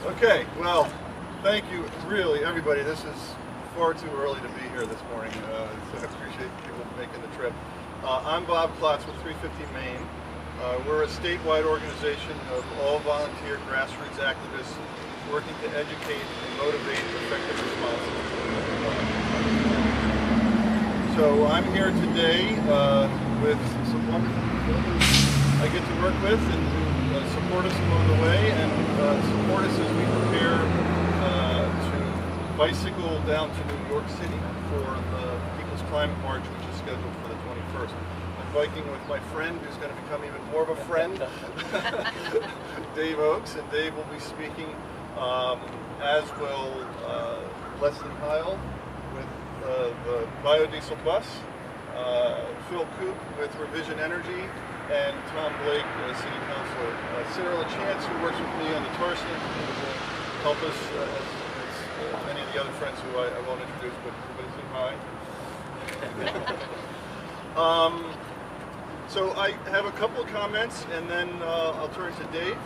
Okay, well, thank you, really, everybody. This is far too early to be here this morning, so I appreciate people making the trip. I'm Bob Klotz with 350 Maine. We're a statewide organization of all volunteer grassroots activists working to educate and motivate effective responses. So I'm here today with some wonderful people who I get to work with and who support us along the way and support us as we prepare to bicycle down to New York City for the People's Climate March, which is scheduled for the 21st. I'm biking with my friend who's going to become even more of a friend, Dave Oaks, and Dave will be speaking, as will Lesley Heyl with the biodiesel bus, Coupe with Revision Energy, and Tom Blake, City Councilor. Sarah Lachance, who works with me on the tar stand, will help us, as many of the other friends who I won't introduce, but everybody say hi. So I have a couple of comments, and then I'll turn to Dave.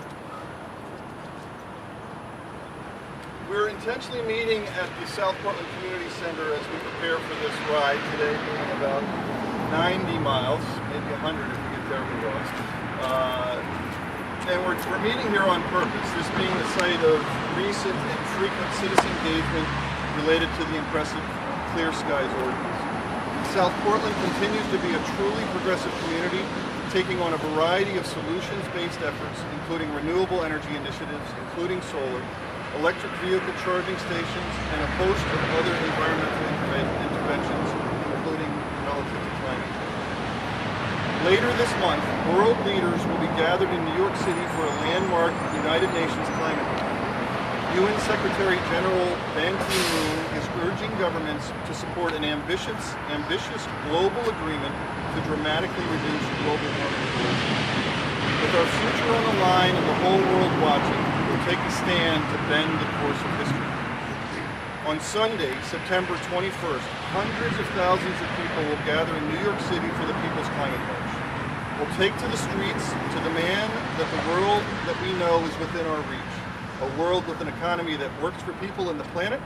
We're intentionally meeting at the South Portland Community Center as we prepare for this ride today, being about 90 miles, maybe 100 if we get terribly lost. And we're meeting here on purpose, this being the site of recent and frequent citizen engagement related to the impressive Clear Skies Ordinance. South Portland continues to be a truly progressive community, taking on a variety of solutions-based efforts, including renewable energy initiatives, including solar, electric vehicle charging stations, and a host of other environmental interventions, including relative to climate change. Later this month, world leaders will be gathered in New York City for a landmark United Nations Climate March. UN Secretary General Ban Ki-moon is urging governments to support an ambitious global agreement to dramatically reduce global warming goals. With our future on the line and the whole world watching, we'll take a stand to bend the course of history. On Sunday, September 21st, hundreds of thousands of people will gather in New York City for the People's Climate March. We'll take to the streets to demand that the world that we know is within our reach. A world with an economy that works for people and the planet,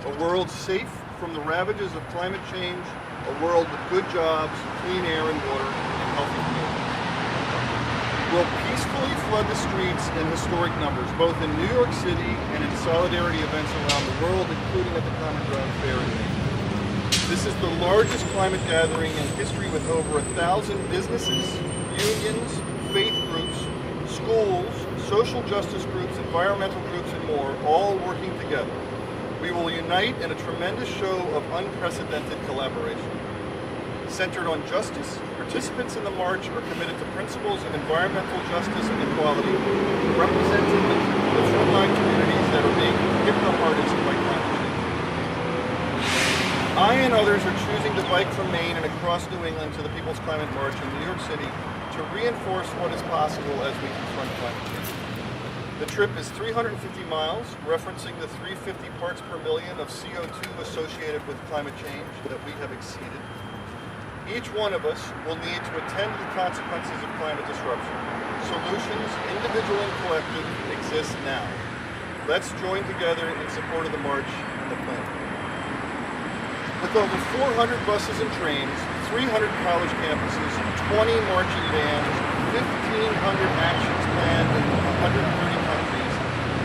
a world safe from the ravages of climate change, a world with good jobs, clean air and water, and healthy communities. We'll peacefully flood the streets in historic numbers, both in New York City and in solidarity events around the world, including at the Common Ground Fair in May. This is the largest climate gathering in history, with over 1,000 businesses, unions, faith groups, schools, social justice groups, environmental groups, and more, all working together. We will unite in a tremendous show of unprecedented collaboration. Centered on justice, participants in the march are committed to principles of environmental justice and equality, representing the frontline communities that are being hit the hardest by climate change. I and others are choosing to bike from Maine and across New England to the People's Climate March in New York City to reinforce what is possible as we confront climate change. The trip is 350 miles, referencing the 350 parts per million of CO2 associated with climate change that we have exceeded. Each one of us will need to attend to the consequences of climate disruption. Solutions, individual and collective, exist now. Let's join together in support of the march and the planet. With over 400 buses and trains, 300 college campuses, 20 marching bands, 1,500 actions planned in 130 countries,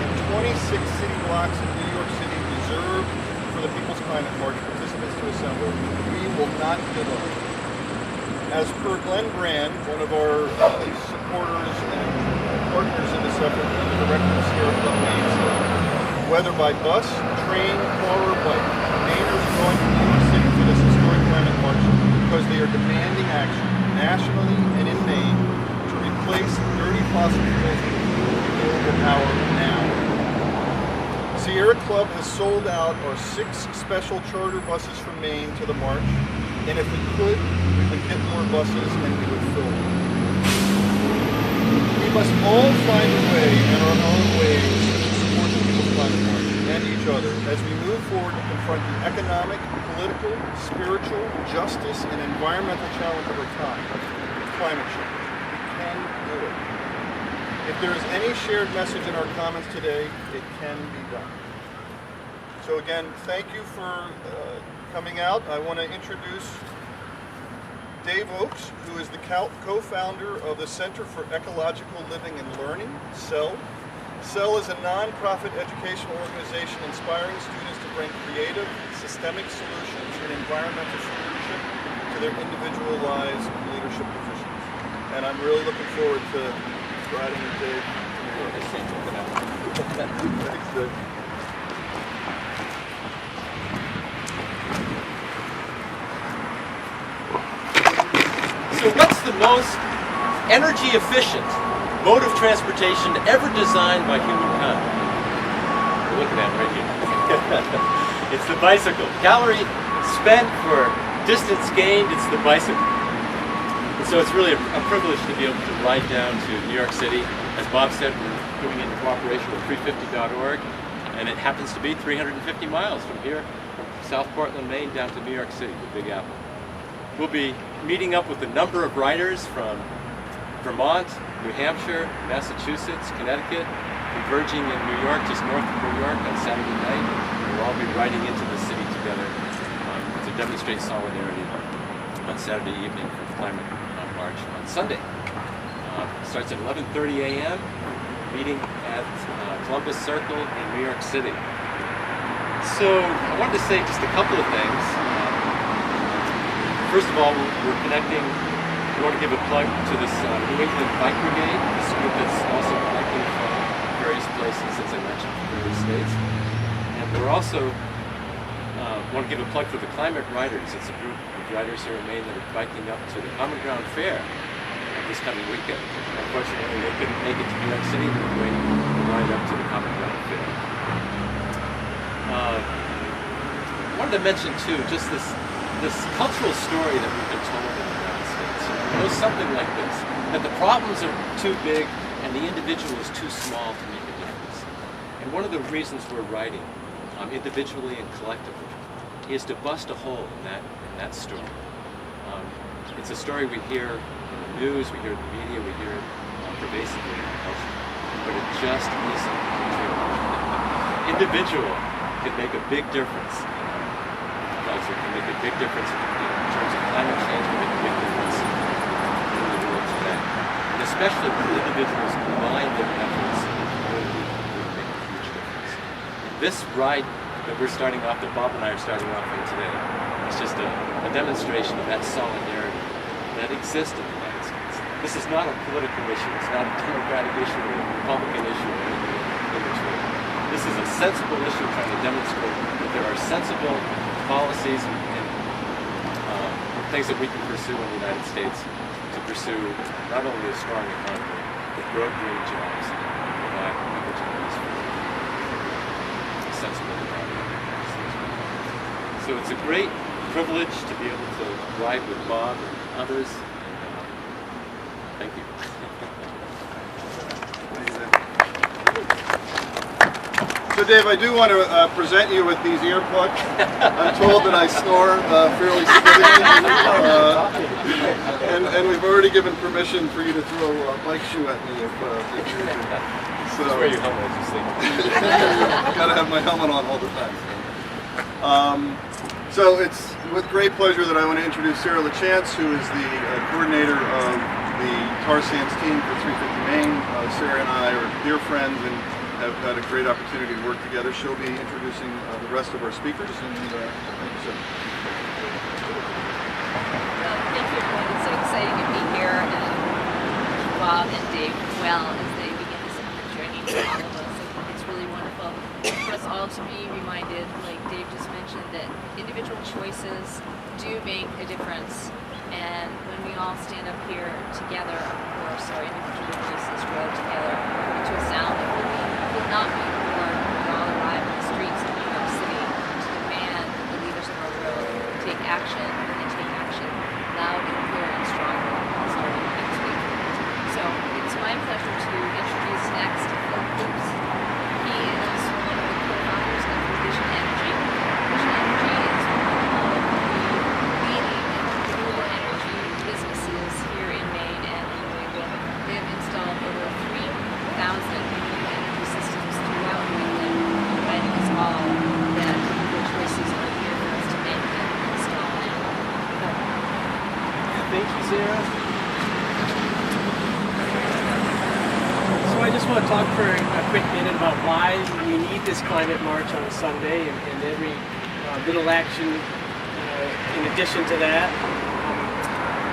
and 26 city blocks in New York City reserved for the People's Climate March participants to assemble, we will not give up. As per Glenn Brand, one of our supporters and partners in this effort, and the director of Sierra Club Maine, said, whether by bus, train, car, or bike, Mainers are going to New York City for this historic climate march because they are demanding action, nationally and in Maine, to replace dirty fossil fuels with renewable power now. Sierra Club has sold out our 6 special charter buses from Maine to the march, and if we could, we would get more buses and we would fill them. We must all find a way in our own ways to support the People's Climate March and each other as we move forward to confront the economic, political, spiritual, justice, and environmental challenge of our time, climate change. We can do it. If there is any shared message in our comments today, it can be done. So again, thank you for coming out. I want to introduce Dave Oaks, who is the co-founder of the Center for Ecological Living and Learning, CEL. CEL is a non-profit educational organization inspiring students to bring creative, systemic solutions and environmental stewardship to their individual lives and leadership positions. And I'm really looking forward to riding with Dave. Thanks, Dave. So what's the most energy efficient mode of transportation ever designed by humankind? We're looking at it right here. It's the bicycle. Calorie spent for distance gained, it's the bicycle. And so it's really a privilege to be able to ride down to New York City. As Bob said, we're doing it in cooperation with 350.org, and it happens to be 350 miles from here, from South Portland, Maine, down to New York City, the Big Apple. We'll be meeting up with a number of riders from Vermont, New Hampshire, Massachusetts, Connecticut, converging in New York, just north of New York on Saturday night. We'll all be riding into the city together to demonstrate solidarity on Saturday evening for the climate march on Sunday. Starts at 11:30 a.m., meeting at Columbus Circle in New York City. So I wanted to say just a couple of things. First of all, we're connecting. We want to give a plug to this New England Bike Brigade, this group that's also connecting from various places, as I mentioned, from various states. And we're also want to give a plug for the Climate Riders. It's a group of riders here in Maine that are biking up to the Common Ground Fair this coming weekend. Unfortunately, they couldn't make it to New York City. They're waiting to ride up to the Common Ground Fair. I wanted to mention too, just this cultural story that we've been told in the United States. It goes something like this, that the problems are too big and the individual is too small to make a difference. And one of the reasons we're writing, individually and collectively, is to bust a hole in that story. It's a story we hear in the news, we hear in the media, we hear it pervasively in the culture, but it just isn't true. The individual can make a big difference. Culture can make a big difference in terms of climate change, can make a big difference in the world today. And especially when individuals combine their efforts, really make a huge difference. This ride that we're starting off, that Bob and I are starting off in today, is just a demonstration of that solidarity that exists in the United States. This is not a political issue, it's not a Democratic issue or a Republican issue or anything in between. This is a sensible issue trying to demonstrate that there are sensible policies and things that we can pursue in the United States to pursue not only a strong economy, but grow green jobs and provide opportunities for sensible development. So it's a great privilege to be able to ride with Bob and others. And, thank you. So Dave, I do want to present you with these earplugs. I'm told that I snore fairly steadily, and we've already given permission for you to throw a bike shoe at me if you're so. Just wear your helmet as you sleep. Got to have my helmet on all the time. So it's with great pleasure that I want to introduce Sarah Lachance, who is the coordinator of the tar sands team for 350 Maine. Sarah and I are dear friends and have had a great opportunity to work together. She'll be introducing the rest of our speakers, and thank you, Sarah. Well, thank you, everyone. It's so exciting to be here, and Bob and Dave well as they begin this journey for all of us. I think it's really wonderful for us all to be reminded, like Dave just mentioned, that individual choices do make a difference. And when we all stand up here together, of course, our individual voices grow together into a sound that will not be ignored when we all arrive on the streets of New York City to demand that the leaders of our world take action, and they take action loud and clear and strongly starting next week. So it's my pleasure to introduce next Coupe. He is one of the co-founders of Vision Energy. Vision Energy is one of the leading renewable energy businesses here in Maine and in New England. Thank you, Sarah. So I just want to talk for a quick minute about why we need this climate march on a Sunday and every little action in addition to that.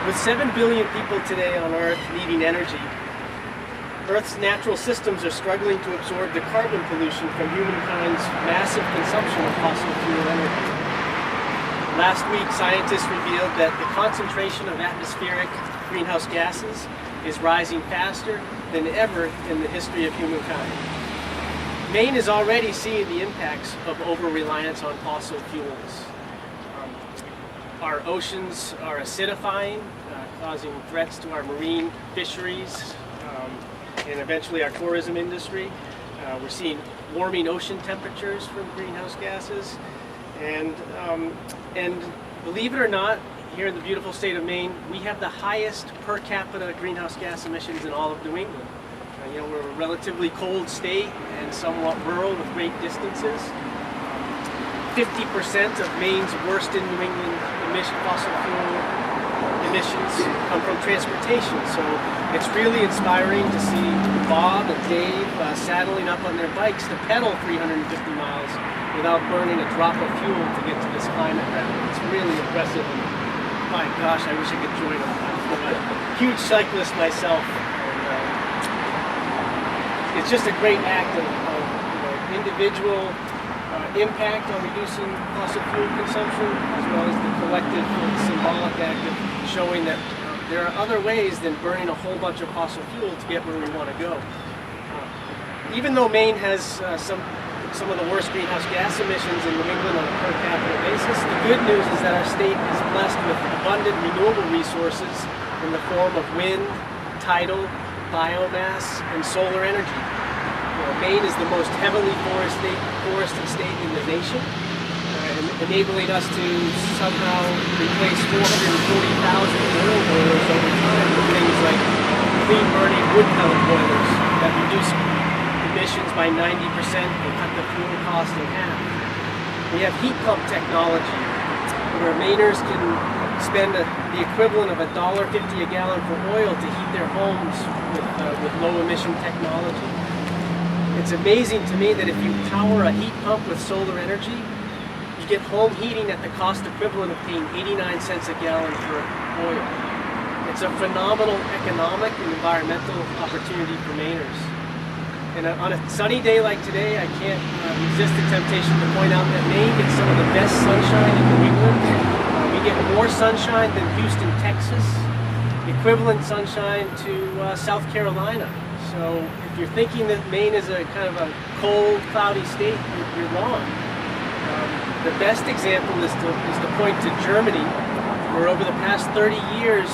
With 7 billion people today on Earth needing energy, Earth's natural systems are struggling to absorb the carbon pollution from humankind's massive consumption of fossil fuel energy. Last week, scientists revealed that the concentration of atmospheric greenhouse gases is rising faster than ever in the history of humankind. Maine is already seeing the impacts of over-reliance on fossil fuels. Our oceans are acidifying, causing threats to our marine fisheries and eventually our tourism industry. We're seeing warming ocean temperatures from greenhouse gases. And believe it or not, here in the beautiful state of Maine, we have the highest per capita greenhouse gas emissions in all of New England. We're a relatively cold state and somewhat rural with great distances. 50% of Maine's worst in New England fossil fuel emissions come from transportation. So it's really inspiring to see Bob and Dave saddling up on their bikes to pedal 350 miles without burning a drop of fuel to get to this climate rally. It's really impressive. And my gosh, I wish I could join them. I'm a huge cyclist myself. And, it's just a great act of individual impact on reducing fossil fuel consumption, as well as the collective symbolic act of showing that there are other ways than burning a whole bunch of fossil fuel to get where we want to go. Even though Maine has some of the worst greenhouse gas emissions in New England on a per capita basis, the good news is that our state is blessed with abundant renewable resources in the form of wind, tidal, biomass, and solar energy. Maine is the most heavily forested state in the nation, enabling us to somehow replace 440,000 oil boilers over time with things like clean burning wood pellet boilers that reduce emissions by 90% and cut the fuel cost in half. We have heat pump technology where Mainers can spend the equivalent of $1.50 a gallon for oil to heat their homes with low emission technology. It's amazing to me that if you power a heat pump with solar energy, you get home heating at the cost equivalent of paying 89 cents a gallon for oil. It's a phenomenal economic and environmental opportunity for Mainers. And on a sunny day like today, I can't resist the temptation to point out that Maine gets some of the best sunshine in New England. We get more sunshine than Houston, Texas, equivalent sunshine to South Carolina. So if you're thinking that Maine is a kind of a cold, cloudy state, you're wrong. The best example is to point to Germany, where over the past 30 years,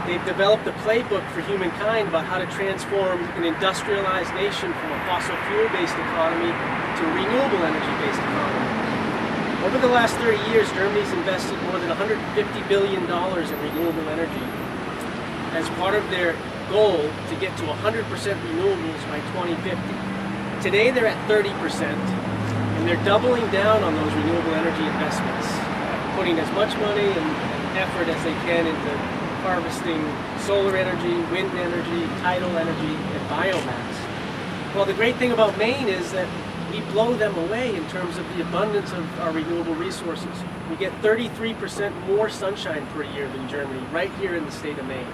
they've developed a playbook for humankind about how to transform an industrialized nation from a fossil fuel-based economy to a renewable energy-based economy. Over the last 30 years, Germany's invested more than $150 billion in renewable energy as part of their goal to get to 100% renewables by 2050. Today they're at 30%, and they're doubling down on those renewable energy investments, putting as much money and effort as they can into harvesting solar energy, wind energy, tidal energy, and biomass. Well, the great thing about Maine is that we blow them away in terms of the abundance of our renewable resources. We get 33% more sunshine per year than Germany, right here in the state of Maine.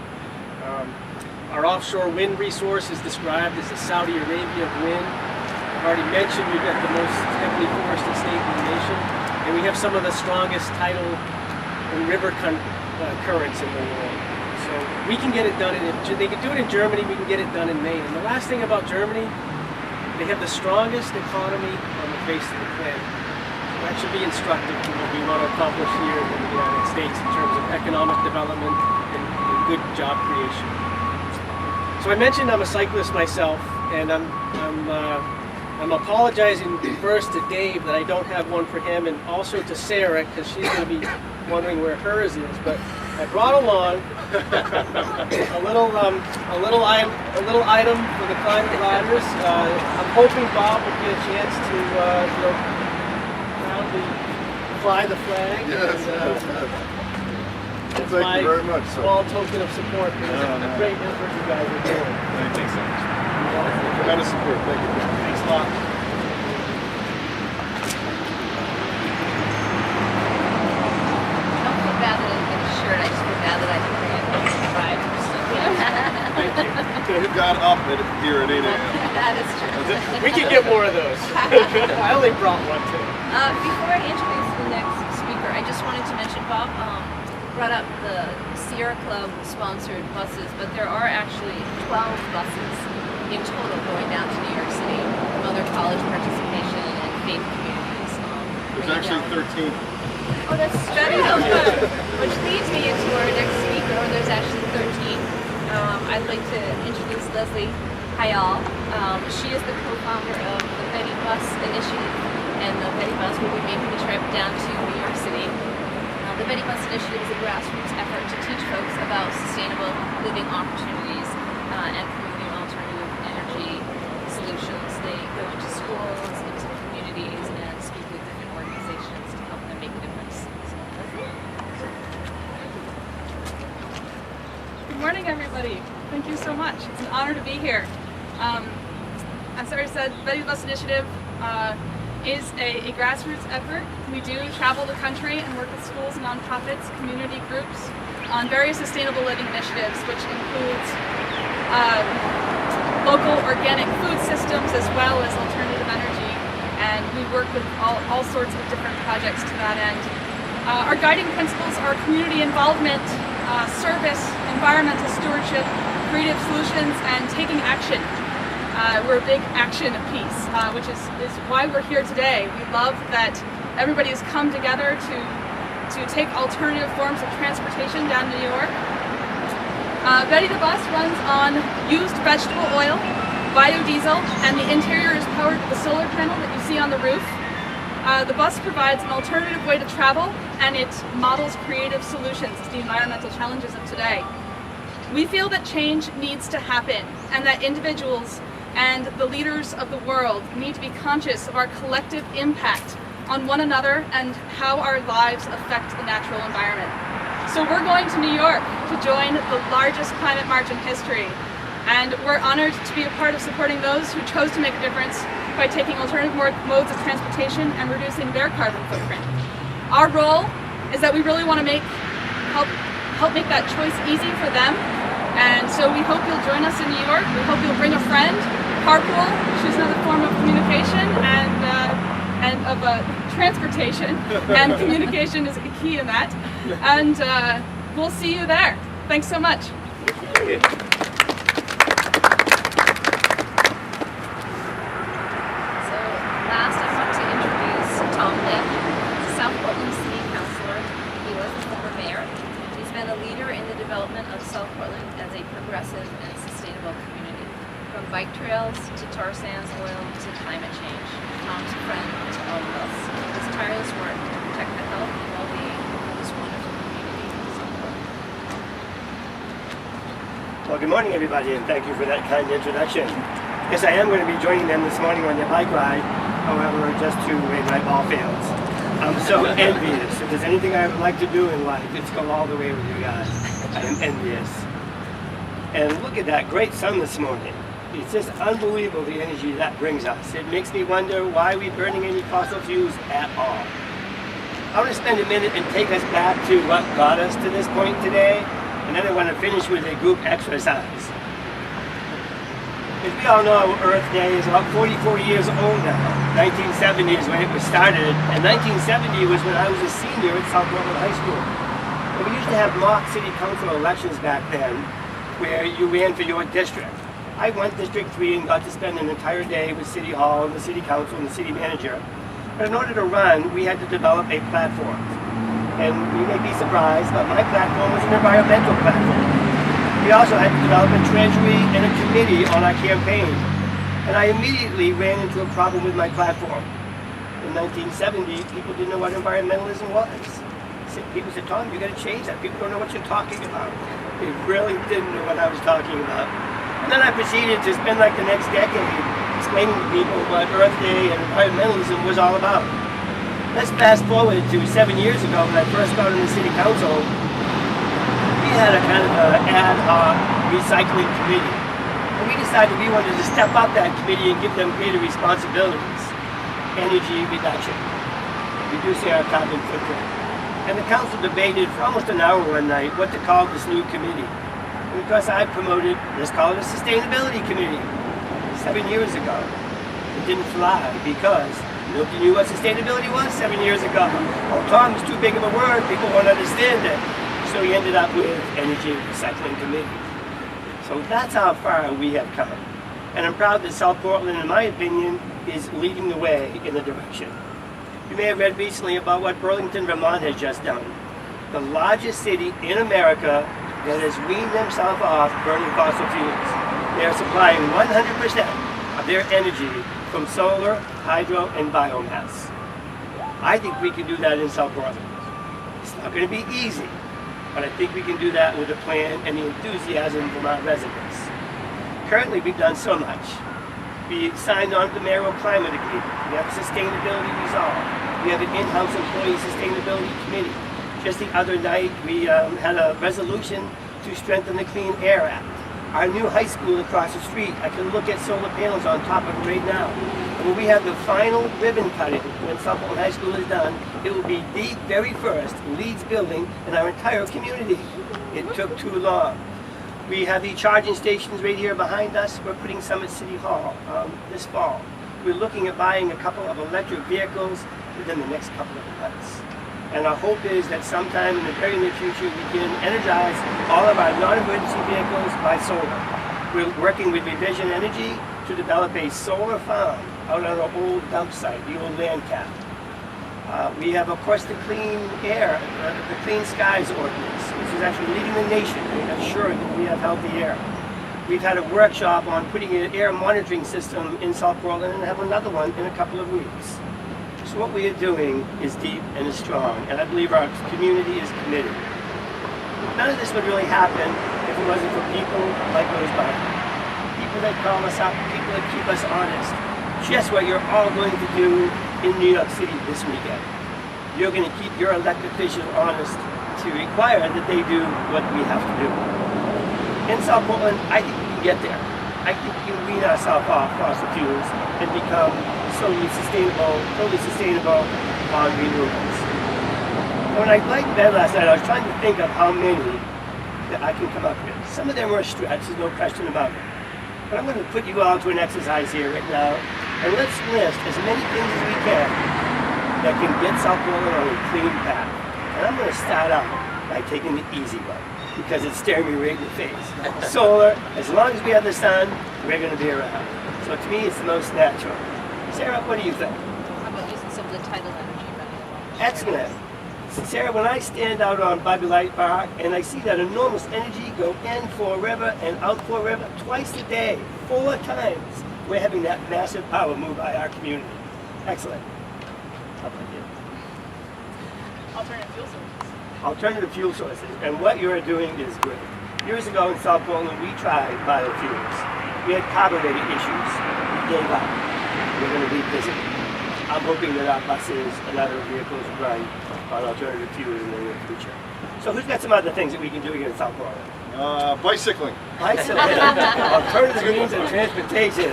Our offshore wind resource is described as the Saudi Arabia of wind. I've already mentioned we've got the most heavily forested state in the nation, and we have some of the strongest tidal and river currents in the world. So we can get it done. They can do it in Germany, we can get it done in Maine. And the last thing about Germany, they have the strongest economy on the face of the planet. That should be instructive to what we want to accomplish here in the United States in terms of economic development and good job creation. So I mentioned I'm a cyclist myself, and I'm apologizing first to Dave that I don't have one for him, and also to Sarah because she's going to be wondering where hers is. But I brought along a little item for the climate riders. I'm hoping Bob will get a chance to proudly fly the flag. Yes. That's Thank my you very much, sir. small token of support for the great effort you guys are doing. Thanks so much. Tremendous support. Thank you. Thanks a lot. Don't feel bad that I didn't get a shirt. I just feel bad that I didn't get a ride or something. You got up here at 8 a.m. That is true. We can get more of those. I only brought one too. Before I introduce the next speaker, I just wanted to mention Bob brought up the Sierra Club sponsored buses, but there are actually 12 buses in total going down to New York City from other college participation and faith communities. There's actually 13. Oh, that's true. Which leads me into our next speaker. There's actually 13. I'd like to introduce Lesley, Heyl. She is the co-founder of the Betty Bus Initiative, and the Betty Bus will be making the trip down to New York City. The Betty Bus Initiative is a grassroots effort to teach folks about sustainable living opportunities and promoting alternative energy solutions. They go into schools, into communities, and speak with different organizations to help them make a difference. Good morning, everybody. Thank you so much. It's an honor to be here. As Sarah said, Betty Bus Initiative is a grassroots effort. We do travel the country and work with schools, nonprofits, community groups on various sustainable living initiatives, which includes local organic food systems as well as alternative energy. And we work with all sorts of different projects to that end. Our guiding principles are community involvement, service, environmental stewardship, creative solutions, and taking action. We're a big action piece, which is why we're here today. We love that everybody has come together to take alternative forms of transportation down to New York. Betty the Bus runs on used vegetable oil, biodiesel, and the interior is powered with a solar panel that you see on the roof. The bus provides an alternative way to travel, and it models creative solutions to the environmental challenges of today. We feel that change needs to happen, and that individuals and the leaders of the world need to be conscious of our collective impact on one another and how our lives affect the natural environment. So we're going to New York to join the largest climate march in history, and we're honored to be a part of supporting those who chose to make a difference by taking alternative modes of transportation and reducing their carbon footprint. Our role is that we really want to help make that choice easy for them. And so we hope you'll join us in New York. We hope you'll bring a friend, carpool, choose another form of communication and of transportation, and communication is a key in that. And we'll see you there. Thanks so much. So last I want to introduce Tom Lynn, South Portland City Councilor. He was the former mayor. He's been a leader in the development of South Portland as a progressive and sustainable community. From bike trails to tar sands oil to climate change, Tom's a friend to all of us. His tireless work to protect the health and well-being of this wonderful community of South Portland. Well, good morning, everybody, and thank you for that kind introduction. Yes, I am going to be joining them this morning on their bike ride, however, just to raid my ball fields. I'm so envious. If there's anything I would like to do in life, it's go all the way with you guys. I am envious. And look at that great sun this morning. It's just unbelievable the energy that brings us. It makes me wonder why we're burning any fossil fuels at all. I want to spend a minute and take us back to what got us to this point today, and then I want to finish with a group exercise. As we all know, Earth Day is about 44 years old now. 1970 is when it was started, and 1970 was when I was a senior at South Portland High School. And we used to have mock city council elections back then, where you ran for your district. I won District 3 and got to spend an entire day with City Hall and the City Council and the City Manager. But in order to run, we had to develop a platform. And you may be surprised, but my platform was an environmental platform. We also had to develop a treasury and a committee on our campaign. And I immediately ran into a problem with my platform. In 1970, people didn't know what environmentalism was. People said, Tom, you got to change that. People don't know what you're talking about. They really didn't know what I was talking about. And then I proceeded to spend like the next decade explaining to people what Earth Day and environmentalism was all about. Let's fast forward to 7 years ago when I first got on the City Council. had a kind of ad hoc recycling committee. And we decided we wanted to step up that committee and give them greater responsibilities. Energy reduction, reducing our carbon footprint. And the council debated for almost an hour one night what to call this new committee. And of course I promoted, let's call it a sustainability committee. 7 years ago. It didn't fly because nobody knew what sustainability was 7 years ago. Oh, Tom is too big of a word, people won't understand it. So we ended up with Energy Recycling Committee. So that's how far we have come. And I'm proud that South Portland, in my opinion, is leading the way in the direction. You may have read recently about what Burlington, Vermont has just done. The largest city in America that has weaned themselves off burning fossil fuels. They are supplying 100% of their energy from solar, hydro, and biomass. I think we can do that in South Portland. It's not going to be easy, but I think we can do that with a plan and the enthusiasm from our residents. Currently, we've done so much. We signed on to the mayoral climate agreement. We have a sustainability resolve. We have an in-house employee sustainability committee. Just the other night, we had a resolution to strengthen the Clean Air Act. Our new high school across the street, I can look at solar panels on top of it right now. And when we have the final ribbon cutting, when South Portland High School is done, it will be the very first LEEDs building in our entire community. It took too long. We have the charging stations right here behind us. We're putting some at City Hall this fall. We're looking at buying a couple of electric vehicles within the next couple of months. And our hope is that sometime in the very near future we can energize all of our non-emergency vehicles by solar. We're working with Revision Energy to develop a solar farm out on our old dump site, the old land cap. We have, of course, the Clean Air, the Clean Skies Ordinance, which is actually leading the nation in ensuring that we have healthy air. We've had a workshop on putting an air monitoring system in South Portland and have another one in a couple of weeks. So what we are doing is deep and is strong, and I believe our community is committed. None of this would really happen if it wasn't for people like those behind me. People that call us up, people that keep us honest. Just what you're all going to do in New York City this weekend. You're going to keep your elected officials honest to require that they do what we have to do. In South Portland, I think we can get there. I think we can wean ourselves off fossil fuels and become totally sustainable on renewables. When I laid in bed last night, I was trying to think of how many that I can come up with. Some of them were a stretch, there's no question about it. But I'm going to put you all to an exercise here right now, and let's list as many things as we can that can get South Portland on a clean path. And I'm going to start out by taking the easy one, because it's staring me right in the face. Solar, as long as we have the sun, we're going to be around. So to me, it's the most natural. Sarah, what do you think? How about using some of the tidal energy running along? Excellent. Sarah, when I stand out on Bobby Light Park and I see that enormous energy go in for a river and out for a river twice a day, 4 times, we're having that massive power move by our community. Excellent. How about you? Alternative fuel sources. Alternative fuel sources. And what you're doing is good. Years ago in South Portland, we tried biofuels. We had carburetor issues. We gave up. We're going to revisit it. I'm hoping that our buses and other vehicles run on alternative fuels in the near future. So who's got some other things that we can do here in South Portland? Bicycling. Bicycling. Alternative means of transportation.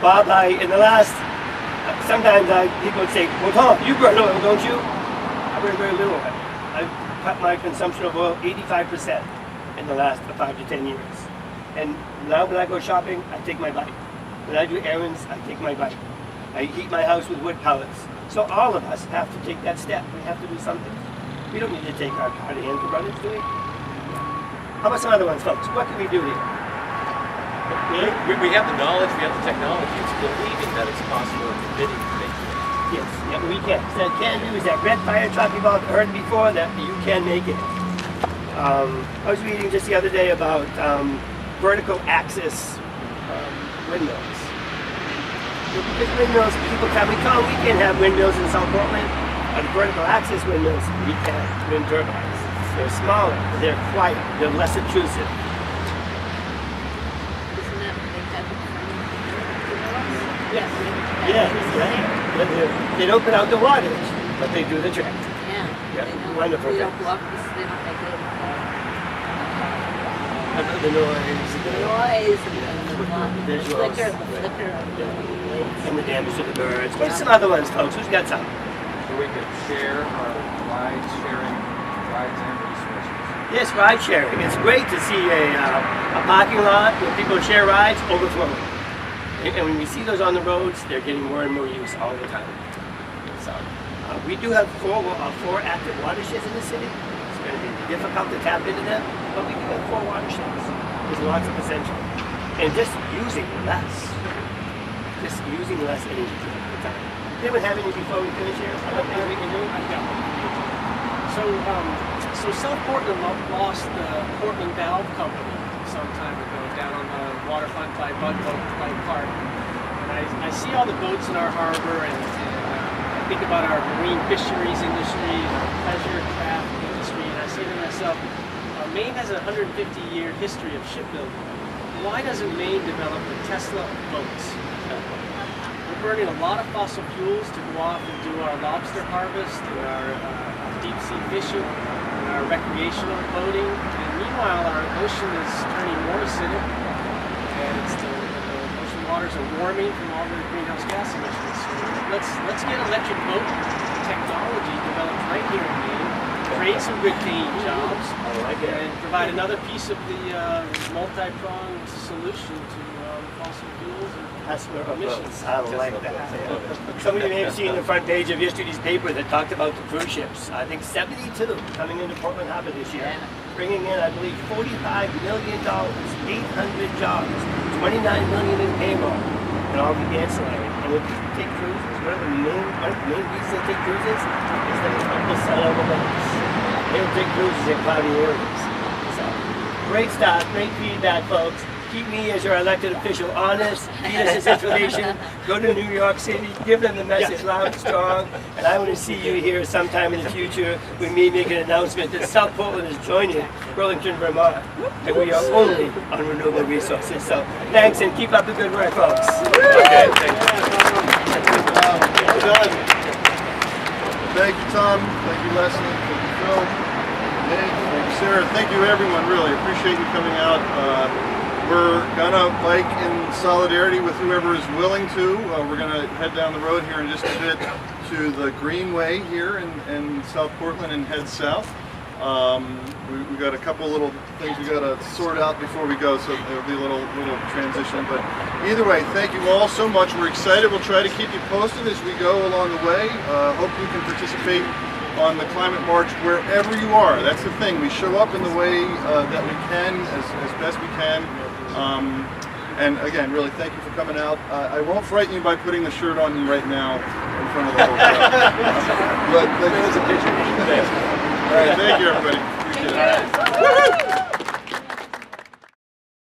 Bob, in the last, sometimes people would say, well, Tom, you burn oil, don't you? I burn very little oil. I've cut my consumption of oil 85% in the last 5 to 10 years. And now when I go shopping, I take my bike. When I do errands, I take my bike. I heat my house with wood pellets. So all of us have to take that step. We have to do something. We don't need to take our car to hand to runners, do we? How about some other ones, folks? What can we do here? We have the knowledge, we have the technology. It's believing that it's possible and committing to making it. Yes, yeah, we can. So that can do is that red fire truck you've all heard before, that you can make it. I was reading just the other day about vertical axis windmills. Because windmills, people tell me, Tom, we can't have windmills in South Portland. But vertical axis windmills, we can. Wind turbines. They're smaller, they're quieter, they're less intrusive. Isn't that what they have in Yes. Yes. They don't put out the wattage, but they do the trick. Yeah. Yeah, They don't, wonderful They don't things. block this, they don't make it. The noise. The noise and the Visuals. flicker of the blades. And the damage to the birds. What's some other ones, folks? Who's got some? So we could share our ride sharing rides and resources. Yes, ride sharing. It's great to see a parking lot where people share rides overflowing. And when we see those on the roads, they're getting more and more use all the time. So we do have four active watersheds in the city. It's going to be difficult to tap into them, but we do have 4 watersheds. There's lots of potential. And just using less. Just using less energy at the time. Anyone have any before we finish here? Other things we can do? So South Portland lost the Portland Valve Company some time ago down on the waterfront by Bug Park. And I see all the boats in our harbor, and I think about our marine fisheries industry, our pleasure craft industry, and I say to myself, Maine has a 150-year history of shipbuilding. Why doesn't Maine develop the Tesla of boats? We're burning a lot of fossil fuels to go off and do our lobster harvest and our deep sea fishing and our recreational boating. And meanwhile, our ocean is turning more acidic, and the ocean waters are warming from all the greenhouse gas emissions. So let's get electric boat technology developed right here in Maine, create some good paying jobs, and provide another piece of the multi-pronged solution to fossil fuels and emissions. I like that. Some of you may have seen the front page of yesterday's paper that talked about the cruise ships. I think 72 coming into Portland Harbor this year, bringing in, I believe, $45 million, 800 jobs, $29 million in payroll, and all the ancillary. And if you take cruises, one of the main reasons they take cruises is that they help us sell over lakes. They don't take cruises in cloudy areas. So, great stuff, great feedback, folks. Keep me as your elected official honest, feed us this information, go to New York City, give them the message loud and strong, and I want to see you here sometime in the future with me making an announcement that South Portland is joining Burlington, Vermont, and we are only on renewable resources. So thanks and keep up the good work, folks. Okay, thank you. Done. Thank you, Tom. Thank you, Lesley. Thank you, Phil. Nate. Thank you, Sarah. Thank you, everyone. Really appreciate you coming out. We're gonna bike in solidarity with whoever is willing to. We're gonna head down the road here in just a bit to the Greenway here in South Portland and head south. We got a couple little things we gotta sort out before we go, so there'll be a little transition. But either way, thank you all so much. We're excited. We'll try to keep you posted as we go along the way. Hope you can participate on the climate march wherever you are. That's the thing. We show up in the way that we can, as best we can. And again, really thank you for coming out. I won't frighten you by putting the shirt on you right now in front of the whole crowd. But there's a picture. All right, thank you, everybody. Appreciate it.